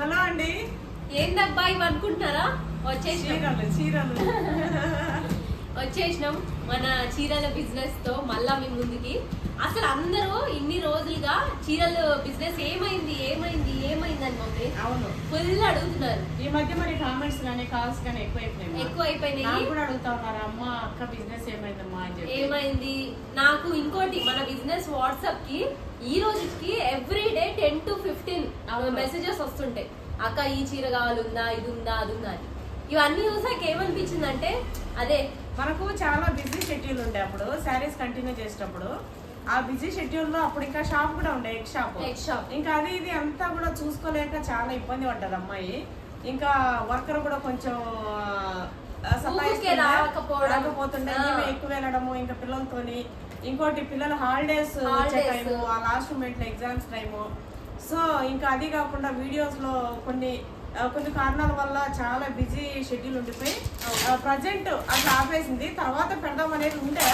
Hello అండి. ఏందబ్బా ఇవి అనుకుంటున్నారా? వచ్చేసినాం మన చీరల బిజినెస్ తో మళ్ళా మీ ముందుకి. అసలు అందరూ ఇన్ని రోజులుగా చీరల బిజినెస్ ఏమైంది ఏమైంది ఏమైంది అని మమ్మీ అవును ఫుల్ అడుగుతున్నారు. ఈ మధ్య మరి కామెంట్స్ గానీ కాల్స్ గానీ ఎక్కువైపోయినాయి. కూడా అడుగుతా ఉన్నారు, అమ్మ అక్క బిజినెస్ ఏమైందమ్మా అని చెప్పి. ఏమైంది నాకు ఇంకోటి, మన బిజినెస్ వాట్సాప్ కి ఈ రోజుకి ఎవ్రీడే 10 to 15 మెసేజెస్ వస్తుంటాయి. అక్క ఈ చీర కావాలందా, ఇది ఉందా, అది ఉందా అని. ఇవన్నీ చూసాక ఏమనిపించిందంటే, అదే మనకు చాలా బిజీ షెడ్యూల్ ఉండే అప్పుడు శారీస్ కంటిన్యూ చేసేటప్పుడు. ఆ బిజీ షెడ్యూల్ లో అప్పుడు ఇంకా షాప్ కూడా ఉండే, ఎగ్ షాప్. ఇంకా అది ఇది అంతా కూడా చూసుకోలేక చాలా ఇబ్బంది పడ్డది అమ్మాయి. ఇంకా వర్కర్ కూడా కొంచెం రాకపోతుండే, ఎక్కువ వెళ్ళడము ఇంకా పిల్లలతోని. ఇంకోటి పిల్లల హాలిడేస్ టైము, ఆ లాస్ట్ మూమెంట్ లో ఎగ్జామ్స్ టైము. సో ఇంకా అది కాకుండా వీడియోస్ లో కొన్ని కారణాల వల్ల చాలా బిజీ షెడ్యూల్ ఉండిపోయి ప్రజెంట్ అట్లా ఆపేసింది. తర్వాత పెడదాం అనేది ఉంటే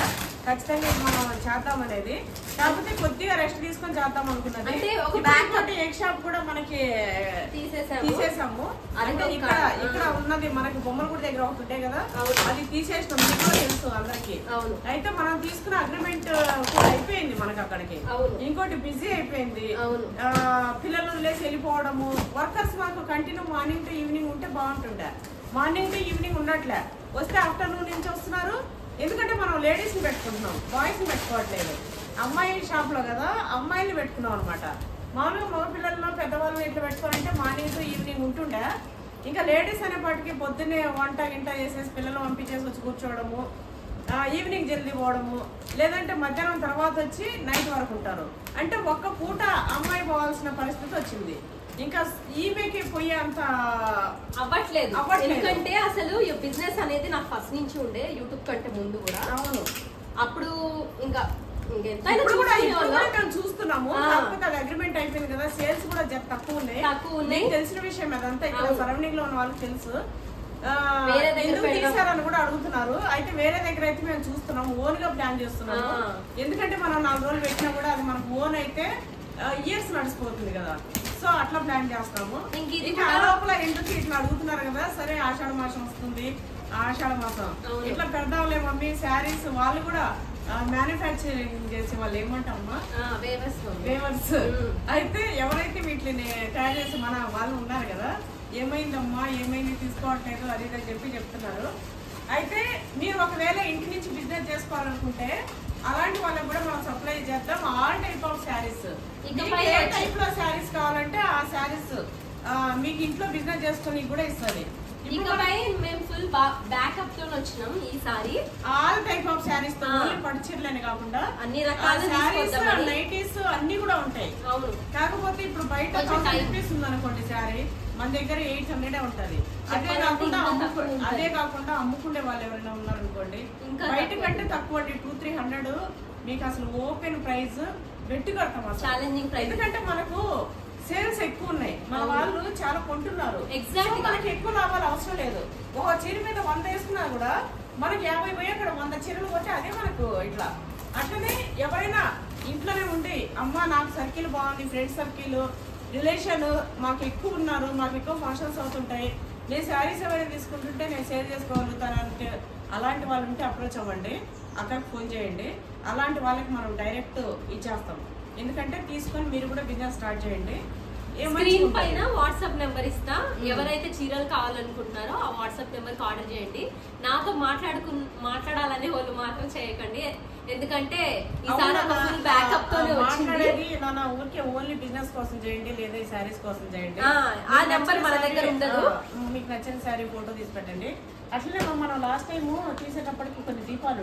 ఖచ్చితంగా మనం చేద్దాం అనేది, కాకపోతే కొద్దిగా రెస్ట్ తీసుకొని చేద్దాం అనుకున్నది. ఎగ్ షాప్ కూడా మనకి తీసేసాము. అంటే ఇక్కడ ఉన్నది మనకి బొమ్మల గుడి దగ్గర ఒకటి ఉంటాయి కదా, అది తీసేసినాం. మీకు తెలుసు అందరికి. అయితే మనం తీసుకున్న అగ్రిమెంట్ కూడా అయిపోయింది మనకి అక్కడికి. ఇంకోటి బిజీ అయిపోయింది, పిల్లలు వదిలేసి వెళ్ళిపోవడము. వర్కర్స్ మాకు కంటిన్యూ మార్నింగ్ టు ఈవినింగ్ ఉంటే బాగుంటుండే. మార్నింగ్ టు ఈవినింగ్ ఉన్నట్లే, వస్తే ఆఫ్టర్నూన్ నుంచి వస్తున్నారు. ఎందుకంటే మనం లేడీస్ ని పెట్టుకుంటున్నాం, బాయ్స్ ని పెట్టుకోవట్లేదు. అమ్మాయి షాప్ లో కదా అమ్మాయిని పెట్టుకున్నాం అనమాట. మామూలుగా మగ పిల్లల్లో పెద్దవాళ్ళు ఇట్లా పెట్టుకోవాలంటే మార్నింగ్ టు ఈవినింగ్ ఉంటుండే. ఇంకా లేడీస్ అనేపాటికి పొద్దున్నే వంట గింట చేసేసి పిల్లలు పంపించేసి వచ్చి కూర్చోవడము, ఈవినింగ్ జల్దీ పోవడము, లేదంటే మధ్యాహ్నం తర్వాత వచ్చి నైట్ వరకు ఉంటారు. అంటే ఒక్క పూట అమ్మాయి పోవాల్సిన పరిస్థితి వచ్చింది. ఇంకా ఈమెకి పోయే అంత అవ్వట్లేదు. ఎందుకంటే అసలు ఈ బిజినెస్ అనేది నాకు ఫస్ట్ నుంచి ఉండే, యూట్యూబ్ కంటే ముందు కూడా. అవును, అప్పుడు ఇంకా చూస్తున్నాము. కాకపోతే అది అగ్రిమెంట్ అయిపోయింది కదా, సేల్స్ కూడా తక్కువ ఉన్నాయి. తెలిసిన విషయం అదంతా, ఇక్కడ సరౌండింగ్ లో ఉన్న వాళ్ళకి తెలుసు. ఎందుకు తీసారని కూడా అడుగుతున్నారు. అయితే వేరే దగ్గర అయితే మేము చూస్తున్నాము, ఓన్ గా ప్లాన్ చేస్తున్నాము. ఎందుకంటే మనం 4 రోజులు పెట్టినా కూడా అది మనకు ఓన్ అయితే ఇయర్స్ నడిచిపోతుంది కదా. సో అట్లా ప్లాన్ చేస్తాము. ఇంకా ఆ లోపల ఎందుకు ఇట్లా అడుగుతున్నారు కదా, సరే ఆషాఢ మాసం వస్తుంది, ఆషాఢ మాసం ఇట్లా పెడదాంలే మమ్మీ. శారీస్ వాళ్ళు కూడా మ్యానుఫ్యాక్చరింగ్ చేసే వాళ్ళు ఏమంటారమ్మా, వేవర్స్. అయితే ఎవరైతే వీటిని తయారు చేసి మన వాళ్ళు ఉన్నారు కదా, ఏమైందమ్మా ఏమైంది తీసుకోవట్లేదు అది అని చెప్తున్నారు. అయితే మీరు ఒకవేళ ఇంటి నుంచి బిజినెస్ చేసుకోవాలనుకుంటే అలాంటి వాళ్ళకి కూడా మనం సప్లై చేద్దాం. All type of saris, A type లో శారీస్ కావాలంటే ఆ శారీస్ మీకు ఇంట్లో బిజినెస్ చేసుకుని కూడా ఇస్తుంది. మేము ఫుల్ బ్యాకప్ తో వచ్చినాం ఈసారి. ఆల్ టైప్ ఆఫ్ శారీస్ తో, పట్టు చీరలని కాకుండా అన్ని రకాల శారీస్, నైటీస్ అన్ని కూడా ఉంటాయి. కాకపోతే ఇప్పుడు బయట 1000 రూపీస్ ఉందనుకోండి శారీ, మన దగ్గర 800 ఉంటది. అదే కాకుండా అమ్ముకునే వాళ్ళు ఎవరైనా ఉన్నారనుకోండి, బయట కంటే తక్కువ 200-300 మీకు అసలు ఓపెన్ ప్రైస్ పెట్టి కడతాం అసలు. ఎందుకంటే మనకు సేల్స్ ఎక్కువ ఉన్నాయి, మన వాళ్ళు చాలా కొంటున్నారు. మనకి ఎక్కువ లాభాలు అవసరం లేదు. ఒక చీర మీద 100 వేసుకున్నా కూడా మనకి 50 పోయి అక్కడ 100 చీరలు పోతే అదే మనకు ఇట్లా. అట్లనే ఎవరైనా ఇంట్లోనే ఉండి, అమ్మ నాకు సర్కిల్ బాగుంది, ఫ్రెండ్స్ సర్కిల్, రిలేషన్ మాకు ఎక్కువ ఉన్నారు, మాకు ఎక్కువ ఫంక్షన్స్ అవుతుంటాయి, నేను శారీస్ ఎవరైనా తీసుకుంటుంటే నేను సేల్ చేసుకోగలుగుతాను అంటే అలాంటి వాళ్ళు ఉంటే అప్రోచ్ అవ్వండి, అక్కడికి ఫోన్ చేయండి. అలాంటి వాళ్ళకి మనం డైరెక్ట్ ఇచ్చేస్తాం. ఎందుకంటే తీసుకొని మీరు కూడా బిజినెస్ స్టార్ట్ చేయండి. స్క్రీన్ పైన వాట్సాప్ నెంబర్ ఇస్తా, ఎవరైతే చీరలు కావాలనుకుంటున్నారో ఆ వాట్సాప్ నెంబర్ కి ఆర్డర్ చేయండి. నాతో మాట్లాడాలనే వాళ్ళు మాత్రం చేయకండి, ఎందుకంటే ఈసారి ఫుల్ బ్యాకప్ తోనే వచ్చింది. ఊరికే ఓన్లీ బిజినెస్ కోసం చేయండి, లేదా ఈ శారీస్ కోసం చేయండి. ఆ నెంబర్ మన దగ్గర ఉండదు. మీకు నచ్చిన శారీ ఫోటో తీసి పెట్టండి. అట్లనే మనం లాస్ట్ టైం తీసేటప్పటికి కొన్ని దీపాలు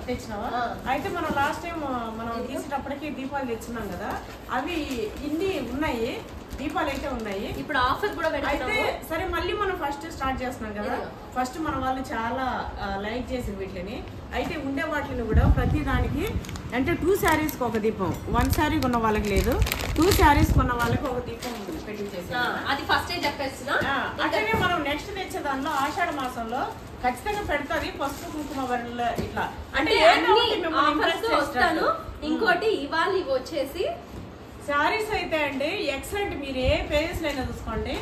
తెచ్చినావా? అయితే మనం లాస్ట్ టైం మనం తీసేటప్పటికి దీపాలు తెచ్చున్నాం కదా, అవి ఇన్ని ఉన్నాయి, దీపాలు అయితే ఉన్నాయి. ఇప్పుడు ఆఫర్ కూడా అయితే సరే మళ్ళీ మనం ఫస్ట్ స్టార్ట్ చేస్తున్నాం కదా, ఫస్ట్ మన వాళ్ళు చాలా లైక్ చేసి వీటిని. అయితే ఉండే వాటిని కూడా ప్రతి దానికి అంటే 2 శారీస్ కి ఒక దీపం, 1 శారీ కొన్న వాళ్ళకి లేదు, 2 శారీస్ కొన్న వాళ్ళకి ఒక దీపం పెట్టించేసి అది ఫస్ట్ చెప్పేస్తున్నా. అట్లనే మనం నెక్స్ట్ తెచ్చే దానిలో ఆషాఢ మాసంలో ఖచ్చితంగా పెడతాది పసుపు కుంకుమ వరలు ఇట్లా. అంటే వస్తాను. ఇంకోటి ఇవాళ ఇవి వచ్చేసి శారీస్ అయితే అండి ఎక్సలెంట్. మీరు ఏ పేజెస్ అయినా చూసుకోండి,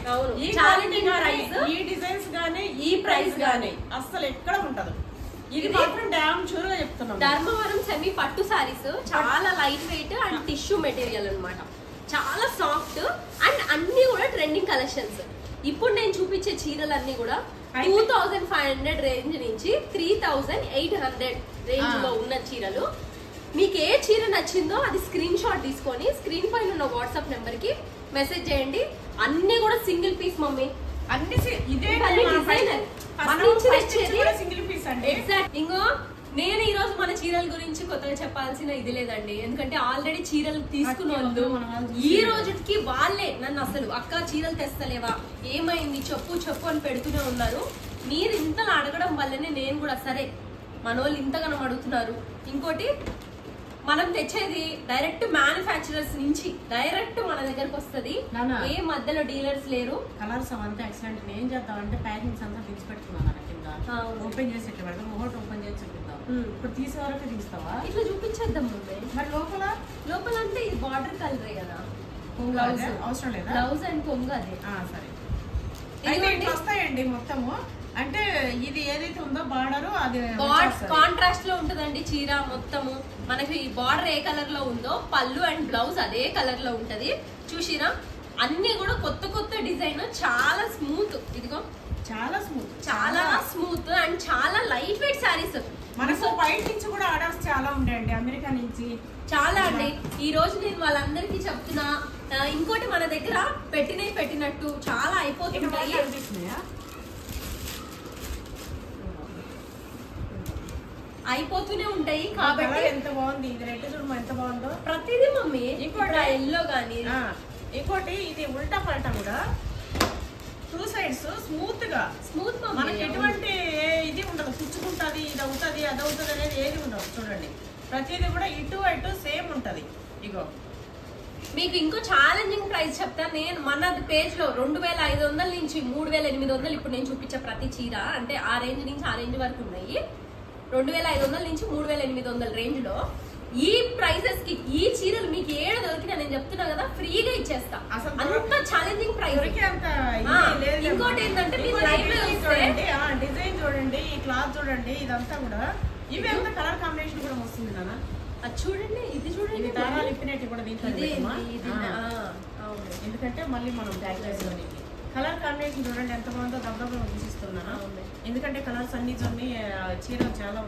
ఈ డిజైన్స్ గానీ ఈ ప్రైస్ గానీ అసలు ఎక్కడ ఉంటదు. ఇది మాత్రం డ్యామ్ షూర్ గా చెప్తున్నాం. ధర్మవరం సెమీ పట్టు సారీస్ చాలా light weight and tissue material అన్నమాట, చాలా సాఫ్ట్ అండ్ అన్ని కూడా ట్రెండింగ్ కలెక్షన్స్. ఇప్పుడు నేను చూపించే చీరలన్నీ కూడా 2500 రేంజ్ నుంచి 3800 రేంజ్ లో ఉన్న చీరలు. మీకు ఏ చీర నచ్చిందో అది స్క్రీన్ షాట్ తీసుకొని స్క్రీన్ పైన ఉన్న వాట్సాప్ నెంబర్ కి మెసేజ్ చేయండి. అన్ని కూడా సింగిల్ పీస్ మమ్మీ, అన్ని ఇదే సింగిల్ పీస్ అండి. ఎగ్జాక్ట్. ఇంకో నేను ఈ రోజు మన చీరల గురించి కొత్తగా చెప్పాల్సిన ఇది లేదండి, ఎందుకంటే ఆల్రెడీ చీరలు తీసుకున్న వాళ్ళు ఈ రోజుకి వాళ్ళే నన్ను అసలు అక్క చీరలు తెస్తలేవా, ఏమైంది చెప్పు చెప్పు అని పెడుతూనే ఉన్నారు. మీరు ఇంతలా అడగడం వల్లనే నేను కూడా సరే మన వాళ్ళు ఇంతగానో అడుగుతున్నారు. ఇంకోటి మనం తెచ్చేది డైరెక్ట్ మ్యానుఫ్యాక్చరర్స్ నుంచి డైరెక్ట్ మన దగ్గరకు వస్తుంది, ఏ మధ్యలో డీలర్స్ లేరు. కలర్స్ అంతా ఎక్సలెంట్. ఏం చేద్దామంటే ప్యాకింగ్స్ అంతా తీసి పెట్టుకున్నాను కింద, ఓపెన్ చేసి ఇట్లా పెడతాం, ఒకటి ఓపెన్ చేసి చూపిద్దాం. ఇప్పుడు తీసే వరకు తీస్తావా? ఇట్లా చూపించేద్దాం ముందే. మరి లోపల అంటే ఇది బార్డర్ కలరే కదా, అవసరం లేదా? బ్లౌజ్ అండ్ కొంగు అదే. సరే అయితే వస్తాయండి మొత్తము. అంటే ఇది ఏదైతే ఉందో బార్డర్ అది కాంట్రాస్ట్ లో ఉంటదండి చీర మొత్తము. మనకి బార్డర్ ఏ కలర్ లో ఉందో పళ్ళు అండ్ బ్లౌజ్ అదే కలర్ లో ఉంటది. చూసిరా అన్ని కూడా కొత్త కొత్త డిజైన్, చాలా స్మూత్. ఇదిగో చాలా స్మూత్ అండ్ చాలా లైట్ వెయిట్ సారీస్. మనకు బయట నుంచి కూడా ఆర్డర్స్ చాలా ఉంటాయండి, అమెరికా నుంచి చాలా అండి. ఈ రోజు నేను వాళ్ళందరికీ చెప్తున్నా. ఇంకోటి మన దగ్గర పెట్టినట్టు చాలా అయిపోతున్నాయి, అయిపోతూనే ఉంటాయి. కాబట్టి ఎంత బాగుంది ఇది, రెడ్ చూడమా ఎంత బాగుందో ప్రతిదీ మమ్మీ. ఇంకోటి ఎల్లో గానీ, ఇంకోటి ఇది ఉల్టా పల్టా కూడా టూ సైడ్స్ స్మూత్ మనకి ఎటువంటి ఇది ఉండదు, పుచ్చుకుంటది ఇది అవుతుంది అది అవుతుంది అనేది ఏది ఉండదు. చూడండి ప్రతిదీ కూడా ఇటు అటు సేమ్ ఉంటది. ఇగో మీకు ఇంకో ఛాలెంజింగ్ ప్రైస్ చెప్తాను నేను. మన పేజ్ లో 2500 నుంచి 3800 ఇప్పుడు నేను చూపించే ప్రతి చీర, అంటే ఆ రేంజ్ నుంచి ఆ రేంజ్ వరకు ఉన్నాయి. 2500 నుంచి 3800 రేంజ్ లో ఈ ప్రైసెస్ కి ఈ చీరలు మీకు ఏడు దొరికినా నేను చెప్తున్నా కదా ఫ్రీగా ఇచ్చేస్తా. అంత ఛాలెంజింగ్ ప్రైస్. ఇంకోటి ఏంటంటే మీరు లైవ్ లో డిజైన్ చూడండి, ఈ క్లాత్ చూడండి, ఇదంతా కూడా ఇవి అంతా కలర్ కాంబినేషన్ కూడా వస్తుంది నాన్న. అది చూడండి, ఇది చూడండి, దారాలు ఇప్పినట్టు కూడా దీంట్లో, ఎందుకంటే మళ్ళీ మనం ట్యాగ్ చేసుకోవడానికి కలర్ కాంబినేషన్ చూడండి ఎంత బాగుందో. దబ్బగా తీసిస్తున్నాను ఎందుకంటే కలర్స్ అన్ని చీరలు చాలా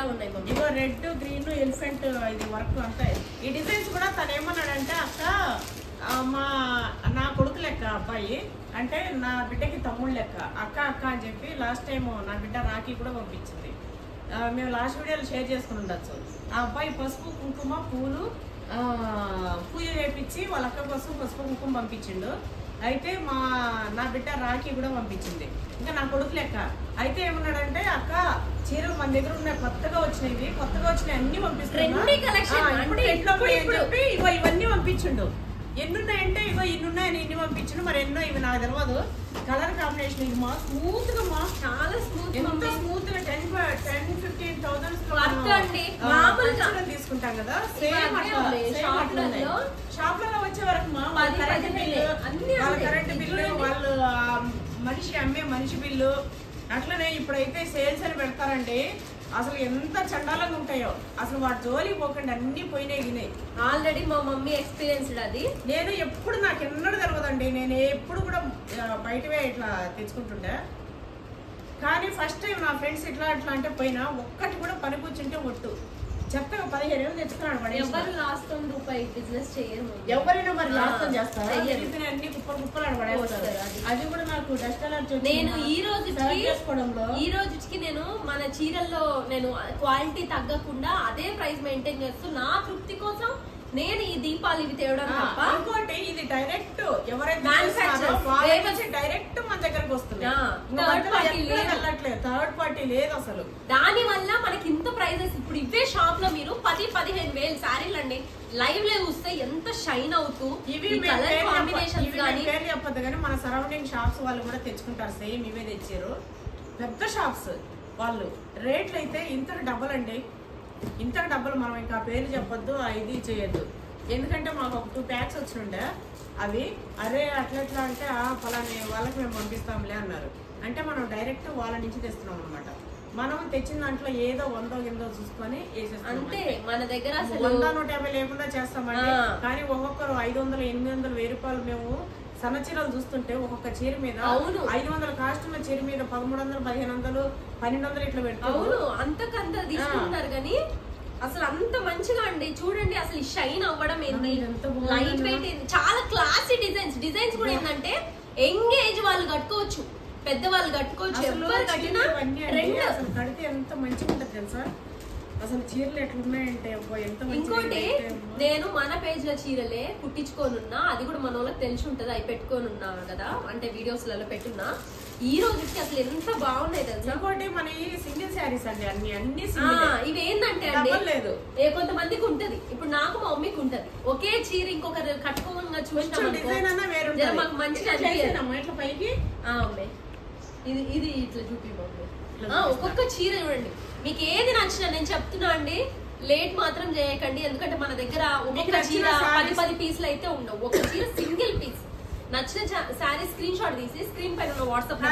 ఉన్నాయి. ఇగో రెడ్ గ్రీన్ ఎలిఫెంట్ ఇది వర్క్ అంతా. ఈ డిజైన్స్ కూడా తను ఏమన్నాడంటే అక్క నా కొడుకు లెక్క అబ్బాయి, అంటే నా బిడ్డకి తమ్ముడు లెక్క, అక్క అక్క అని చెప్పి లాస్ట్ టైం నా బిడ్డ రాఖీ కూడా పంపించింది. మేము లాస్ట్ వీడియోలో షేర్ చేసుకుని ఉండొచ్చు. ఆ అబ్బాయి పసుపు కుంకుమ పూలు పూజ చేయించి వాళ్ళ అక్క కోసం పసుపు కుంకుమ పంపించిండు. అయితే నా బిడ్డ రాఖీ కూడా పంపించింది. ఇంకా నా కొడుకు లెక్క. అయితే ఏమన్నాడంటే అక్క చీరలు మన దగ్గర ఉన్నాయి, కొత్తగా వచ్చినాయి అన్ని పంపిస్తున్నాయి, ఇగో ఇవన్నీ పంపించిండు. ఎన్నున్నాయంటే ఇగో ఇన్నున్నాయని ఇన్ని పంపించిండు. మరి ఎన్నో ఇవి నాకు తెలియదు. కలర్ కాంబినేషన్ ఇది స్మూత్ గా చాలా స్మూత్, ఎంత స్మూత్ గా 10-15,000 తీసుకుంటాం కదా. సేమ్ షాప్లలో వచ్చే వరకు కరెంట్ బిల్లు వాళ్ళు అమ్మే మనిషి బిల్లు అట్లనే. ఇప్పుడైతే సేల్స్ అని పెడతారండి, అసలు ఎంత చండాలంగా ఉంటాయో. అసలు వాటి జోలికి పోకండి, అన్ని పోయినాయి. ఆల్రెడీ మా మమ్మీ ఎక్స్పీరియన్స్డ్ అది. నేను ఎప్పుడు నాకు ఎన్నడూ తెలియదండి, నేను ఎప్పుడు కూడా బయటవే ఇట్లా తెచ్చుకుంటుండే. కానీ ఫస్ట్ టైం నా ఫ్రెండ్స్ ఇట్లా అంటే పోయినా ఒక్కటి కూడా పని కూర్చుంటే ఒట్టు చెత్తగా 15,000 తెచ్చుకున్నాడు. ఎవరు లాస్ట్ రూపాయి బిజినెస్ చేయరు, ఎవరైనా మరి లాస్ట్ చేస్తారు, అన్ని కుప్పలు పడేస్తారు. అది కూడా నాకు డస్ట్ అలర్జీ. నేను ఈ రోజుకి నేను మన చీరల్లో నేను క్వాలిటీ తగ్గకుండా అదే ప్రైస్ మెయింటైన్ చేస్తూ నా తృప్తి కోసం నేను ఈ దీపాలు ఇవి తేవడం తప్ప. ఇంకోటి ఇది డైరెక్ట్ ఎవరైతే డైరెక్ట్ మన దగ్గరకు వస్తుంది, థర్డ్ పార్టీ లేదు అసలు. దాని వల్ల మనకి ఇంత ప్రైజెస్. ఇప్పుడు ఇవే షాప్ లో మీరు 10-15,000 శారీలు అండి లైవ్ లో చూస్తే ఎంత షైన్ అవుతూ ఇవి కలర్ కాంబినేషన్స్ పేరు చెప్పొద్దు కానీ మన సరౌండింగ్ షాప్స్ వాళ్ళు కూడా తెచ్చుకుంటారు. సేమ్ ఇవే తెచ్చారు పెద్ద షాప్స్ వాళ్ళు. రేట్లు అయితే ఇంతకు డబ్బులు అండి, ఇంతకు డబ్బులు. మనం ఇంకా పేరు చెప్పొద్దు, ఇది చేయొద్దు. ఎందుకంటే మాకు ఒక 2 ప్యాక్స్ వచ్చిండే అవి. అరే అట్లా అంటే ఫలాని వాళ్ళకి మేము పంపిస్తాంలే అన్నారు. అంటే మనం డైరెక్ట్ వాళ్ళ నుంచి తెస్తున్నాం అనమాట. మనం తెచ్చిన దాంట్లో ఏదో 100 గిందో చూసుకొని వేసేస్తాం. అంతే మన దగ్గర 100 150 లేకుండా చేస్తామండి. కానీ ఒక్కొక్కరు 500 800 1000 రూపాయలు మేము సన్న చీరలు చూస్తుంటే ఒక్కొక్క చీర మీద 500 కాస్ట్ ఉన్న చీర మీద 1300 1500 1200 ఇట్లా పెడతారు. అవును అంతకంత తీసుకుంటారు కానీ అసలు అంత మంచిగా అండి. చూడండి అసలు షైన్ అవ్వడం ఏంది, లైట్ వెయిట్ ఏంది, చాలా క్లాసీ డిజైన్స్ కూడా ఏంటంటే యంగ్ ఏజ్ వాళ్ళు కట్టుకోవచ్చు, పెద్దవాళ్ళు కట్టుకోవచ్చు, ఎవరు కట్టినా అసలు కడితే ఎంత మంచిగా ఉంటుంది తెలుసా. అసలు చీరలు ఎట్లున్నాయంటే ఎంత. ఇంకోటి నేను మన పేజ్ లో చీరలే కుట్టించుకోనున్నా, అది కూడా మన వాళ్ళకి తెలిసి ఉంటది, అవి పెట్టుకోనున్నా కదా, అంటే వీడియోస్ లలో పెట్టున్నా. ఈ రోజుకి అసలు ఎంత బాగున్నాయి తెలుసా. ఇంకోటి మన సింగిల్ శారీస్ అండి, అన్ని ఇవి ఏంటంటే అండి కొంతమందికి ఉంటది. ఇప్పుడు నాకు మా మమ్మీకి ఉంటది, ఒకే చీర ఇంకొకరు కట్టుకోగా చూసినా మాకు మంచిగా ఇట్లా పైకి ఇది ఇట్లా చూపి మమ్మీ. ఒక్కొక్క చీర చూడండి, మీకు ఏది నచ్చినా నేను చెప్తున్నా అండి, లేట్ మాత్రం చేయకండి. ఎందుకంటే మన దగ్గర ఒక్కొక్క చీర 10 పీసులు అయితే ఉండవు. ఒక చీర సింగిల్ పీస్ నచ్చిన శారీ స్క్రీన్ షాట్ తీసి స్క్రీన్ పైన ఉన్న వాట్సాప్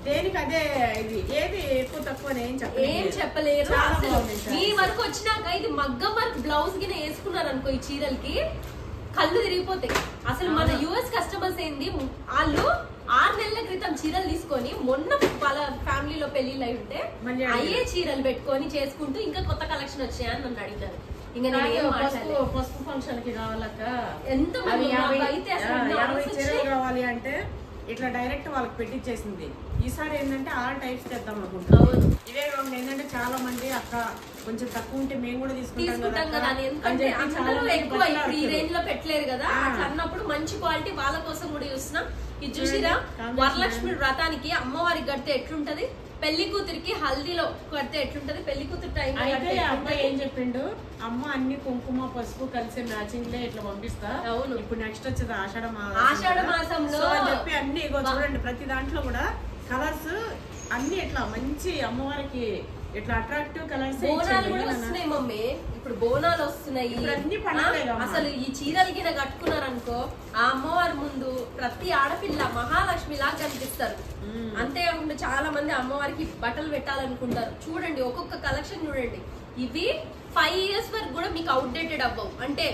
దేనికి అదే. ఇది ఏది ఎక్కువ తక్కువ ఏం చెప్పలేరు. మీ వరకు వచ్చినాక ఇది మగ్గం వర్క్ బ్లౌజ్ గిన వేసుకున్నారు అనుకో, ఈ చీరలకి కళ్ళు తిరిగిపోతాయి. అసలు మన యుఎస్ కస్టమర్స్ ఏంది, వాళ్ళు 6 నెలల క్రితం చీరలు తీసుకొని మొన్న వాళ్ళ ఫ్యామిలీలో పెళ్లిళ్ళు అయి ఉంటే అయ్యే చీరలు పెట్టుకొని చేసుకుంటూ ఇంకా కొత్త కలెక్షన్ వచ్చాయని నన్ను అడిగారు. ఇంకా నేను పసుపు ఫంక్షన్ కి కావాలక్క ఎంత కావాలి అంటే ఇట్లా డైరెక్ట్ వాళ్ళకి పెట్టించేసింది. ఈసారి ఏంటంటే ఆల్ టైప్స్ తెద్దాం అనుకుంటాం. ఇవే కాకుండా ఏంటంటే చాలా మంది అక్క కొంచెం తక్కువ ఉంటే మేము కూడా తీసుకుంటాం కదా, ఎందుకంటే అందరూ ఎక్కువ ఇప్పుడు ఈ రేంజ్ లో పెట్టలేరు కదా, అన్నప్పుడు మంచి క్వాలిటీ వాళ్ళ కోసం కూడా చూస్తున్నాం. ఇది చూసిరా, వరలక్ష్మి వ్రతానికి అమ్మవారికి కడితే ఎట్లుంటది, పెళ్లి కూతురికి హల్దీలో కడితే ఎట్లుంటది, పెళ్లి కూతురు టైం అబ్బాయి ఏం చెప్పిండు, అమ్మ అన్ని కుంకుమ పసుపు కలిసి మ్యాచింగ్ లే ఇట్లా పంపిస్తా. అవును, ఇప్పుడు నెక్స్ట్ వచ్చేది ఆషాఢ మాసంలో అని చెప్పి అన్ని చూడండి ప్రతి దాంట్లో కూడా కలర్స్ అన్ని ఇట్లా మంచి అమ్మవారికి ఇట్లా అట్రాక్టివ్ కలర్స్. బోనాలు కూడా వస్తున్నాయి మమ్మీ, ఇప్పుడు బోనాలు వస్తున్నాయి. అసలు ఈ చీరలు గిన కట్టుకున్నారనుకో, ఆ అమ్మవారి ముందు ప్రతి ఆడపిల్ల మహాలక్ష్మి లాగా కనిపిస్తారు. అంతేకాకుండా చాలా మంది అమ్మవారికి బట్టలు పెట్టాలనుకుంటారు. చూడండి ఒక్కొక్క కలెక్షన్ చూడండి, ఇవి 5 years వరకు కూడా మీకు అవుట్డేటెడ్ అవ్వవు. అంటే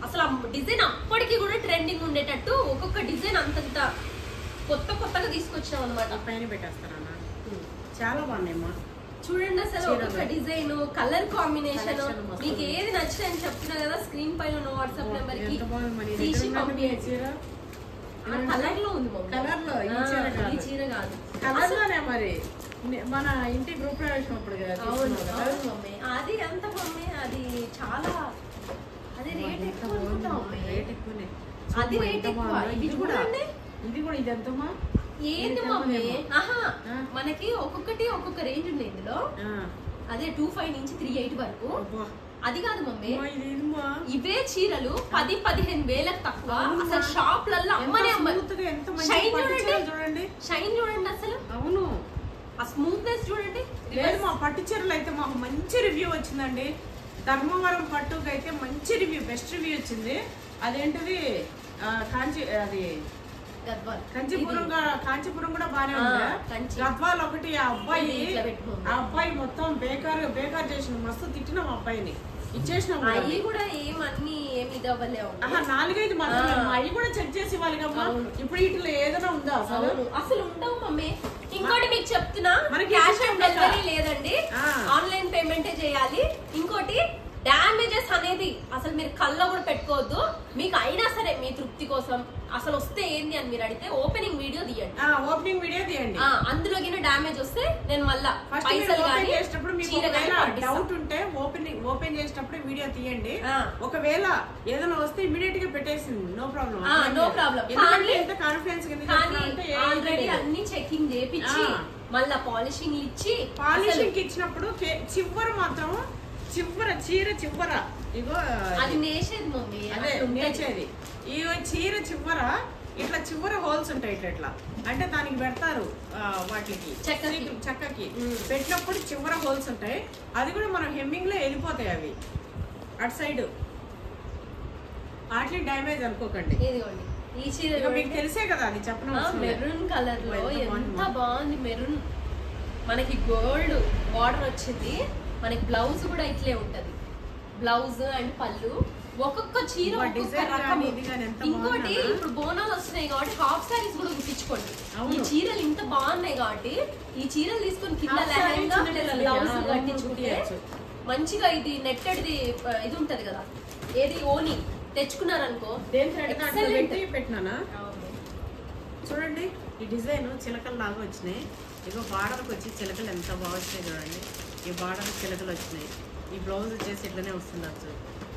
అసలు డిజైన్ అప్పటికి కూడా ట్రెండింగ్ ఉండేటట్టు ఒక్కొక్క డిజైన్ అంతంత కొత్తగా తీసుకొచ్చాం అనమాట. పైన పెట్టేస్తారన్న, చాలా బాగున్నాయమ్మా. చూడండి అసలు ఒక్కొక్క డిజైన్, కలర్ కాంబినేషన్ మీకు ఏది నచ్చిందని చెప్తున్నా కదా, స్క్రీన్ పైన ఉన్న వాట్సాప్ నెంబర్ కి తీసి పంపించండి. కలర్ లో ఉంది, కలర్ లో ఈ చీర కాదు, కలర్ లోనే మరి మన ఇంటి గ్రూప్ ప్రవేశం అప్పుడు మమ్మీ. అది ఎంత మమ్మీ, అది చాలా, అది రేట్ ఎక్కువ, అది రేట్ ఎక్కువ. ఇది చూడండి, ఇది కూడా ఇది ఎంతమ్మా, ఏంది మమ్మీ. ఆహా, మనకి ఒక్కొక్క రేంజ్ ఉంది ఇందులో. అదే 25 నుంచి 38 వరకు. అది కాదు మమ్మీ, ఇవే చీరలు 10-15 వేలకు తక్కువ. అసలు షాప్లలో అమ్మనే షైన్ చూడండి, షైన్ చూడండి అసలు. అవును, ఆ స్మూత్నెస్ చూడండి. మా పట్టు చీరలు అయితే మాకు మంచి రివ్యూ వచ్చిందండి. ధర్మవరం పట్టుకు అయితే మంచి రివ్యూ, బెస్ట్ రివ్యూ వచ్చింది. అదేంటిది కాంచీపురం కూడా బానే ఉంది. గద్వాల్ ఒకటి, ఆ అబ్బాయి మొత్తం బేకార్ చేసిన, మస్తు తిట్టినాం అబ్బాయిని, ఇచ్చేసినాం. అవి కూడా ఏమన్నీ ఏమి ఇది అవ్వలేవు. 4-5 మాత్రం అవి కూడా చెక్ చేసి వాళ్ళకి. ఇప్పుడు వీటిలో ఏదైనా ఉందా అసలు ఉండవు మమ్మీ. ఇంకోటి మీకు చెప్తున్నా, క్యాష్ ఆన్ డెలివరీ లేదండి, ఆన్లైన్ పేమెంటే చేయాలి. ఇంకోటి డ్యామేజెస్ అనేది అసలు మీరు కళ్ళలో కూడా పెట్టుకోవద్దు. మీకు అయినా సరే మీ తృప్తి కోసం అసలు వస్తే ఏంది అని మీరు అడిగితే ఓపెనింగ్ వీడియో తీయండి. అందులో డ్యామేజ్ వస్తే నేను మళ్ళా డౌట్ ఉంటే ఓపెన్ చేసేటప్పుడు వీడియో తీయండి. ఒకవేళ ఏదైనా వస్తే ఇమీడియట్ గా పెట్టేసింది, నో ప్రాబ్లం. కాన్ఫిడెన్స్ ఆల్రెడీ అన్ని చెకింగ్ చేపించి మళ్ళా పాలిషింగ్ ఇచ్చినప్పుడు చివరి మాత్రం చీర చివర ఇగో అది నేసేది మమ్మీ, అదే నేర్చేది. ఈ చీర చివర ఇట్లా చివర హోల్స్ ఉంటాయి, ఇట్లా అంటే దానికి పెడతారు వాటికి చక్కకి పెట్టినప్పుడు చివర హోల్స్ ఉంటాయి. అది కూడా మనం హెమ్మింగ్ లో వెళ్ళిపోతాయి అవి. అటు సైడ్ వాటి డ్యామేజ్ అనుకోకండి. ఇదిగోండి ఈ చీర మీకు తెలిసే కదా అది చెప్పడం. మెరూన్ కలర్ లో ఎంత బాగుంది. మెరూన్ మనకి గోల్డ్ బార్డర్ వచ్చింది. మనకి బ్లౌజ్ కూడా ఇట్లే ఉంటది. బ్లౌజ్ అండ్ పళ్ళు ఒక్కొక్క చీర ఇంకోటి ఇప్పుడు బోనాలు వస్తున్నాయి కాబట్టి హాఫ్ సారీస్ కూడా కుట్టించుకోండి. ఈ చీరలు ఇంత బాగున్నాయి కాబట్టి ఈ చీరలు తీసుకొని కింద లెహంగా బ్లౌజ్ కట్టించుకుంటే మంచిగా ఇది నెట్టెడ్ది ఇది ఉంటది కదా, ఏది ఓని తెచ్చుకున్నారనుకో. పెట్టినానా చూడండి ఈ డిజైన్ చిలకలు లాగా వచ్చినాయి. ఇగో బార్డర్కి వచ్చి చిలకలు ఎంత బాగా వచ్చినాయి చూడండి. ఈ బార్డర్ చిలకలు వచ్చినాయి. ఈ బ్లౌజ్ వచ్చేసి ఇట్లనే వస్తుంది.